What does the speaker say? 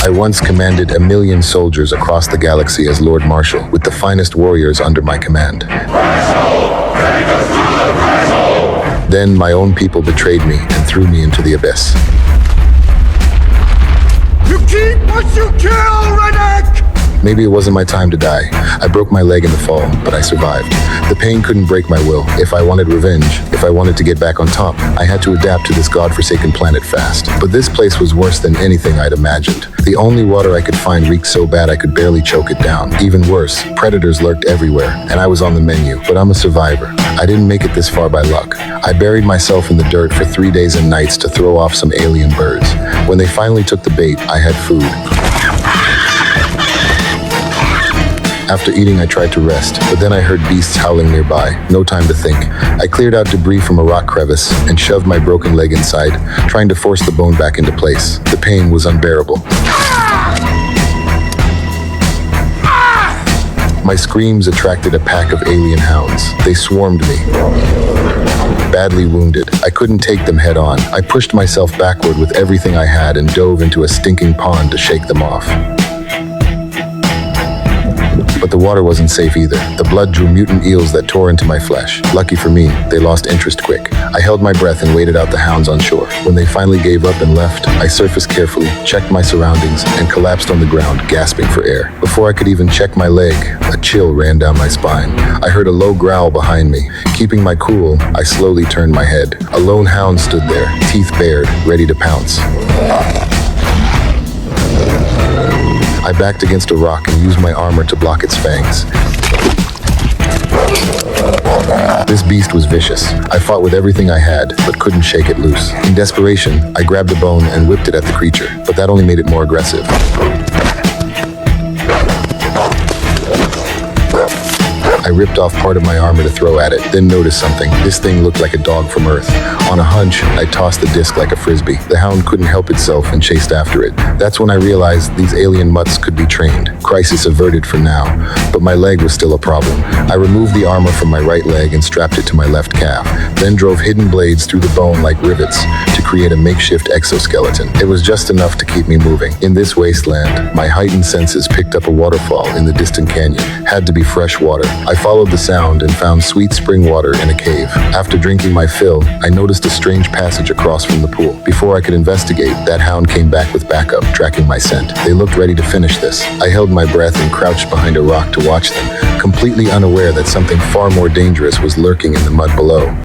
I once commanded 1,000,000 soldiers across the galaxy as Lord Marshal, with the finest warriors under my command. Then my own people betrayed me and threw me into the abyss. You keep what you kill, Redneck! Maybe it wasn't my time to die. I broke my leg in the fall, but I survived. The pain couldn't break my will. If I wanted revenge, if I wanted to get back on top, I had to adapt to this godforsaken planet fast. But this place was worse than anything I'd imagined. The only water I could find reeked so bad I could barely choke it down. Even worse, predators lurked everywhere, and I was on the menu. But I'm a survivor. I didn't make it this far by luck. I buried myself in the dirt for 3 days and nights to throw off some alien birds. When they finally took the bait, I had food. After eating, I tried to rest, but then I heard beasts howling nearby. No time to think. I cleared out debris from a rock crevice and shoved my broken leg inside, trying to force the bone back into place. The pain was unbearable. My screams attracted a pack of alien hounds. They swarmed me. Badly wounded, I couldn't take them head on. I pushed myself backward with everything I had and dove into a stinking pond to shake them off. But the water wasn't safe either. The blood drew mutant eels that tore into my flesh. Lucky for me, they lost interest quick. I held my breath and waited out the hounds on shore. When they finally gave up and left, I surfaced carefully, checked my surroundings, and collapsed on the ground, gasping for air. Before I could even check my leg, a chill ran down my spine. I heard a low growl behind me. Keeping my cool, I slowly turned my head. A lone hound stood there, teeth bared, ready to pounce. I backed against a rock and used my armor to block its fangs. This beast was vicious. I fought with everything I had, but couldn't shake it loose. In desperation, I grabbed a bone and whipped it at the creature, but that only made it more aggressive. I ripped off part of my armor to throw at it, then noticed something. This thing looked like a dog from Earth. On a hunch, I tossed the disc like a frisbee. The hound couldn't help itself and chased after it. That's when I realized these alien mutts could be trained. Crisis averted for now, but my leg was still a problem. I removed the armor from my right leg and strapped it to my left calf, then drove hidden blades through the bone like rivets to create a makeshift exoskeleton. It was just enough to keep me moving. In this wasteland, my heightened senses picked up a waterfall in the distant canyon. Had to be fresh water. I followed the sound and found sweet spring water in a cave. After drinking my fill, I noticed a strange passage across from the pool. Before I could investigate, that hound came back with backup, tracking my scent. They looked ready to finish this. I held my breath and crouched behind a rock to watch them, completely unaware that something far more dangerous was lurking in the mud below.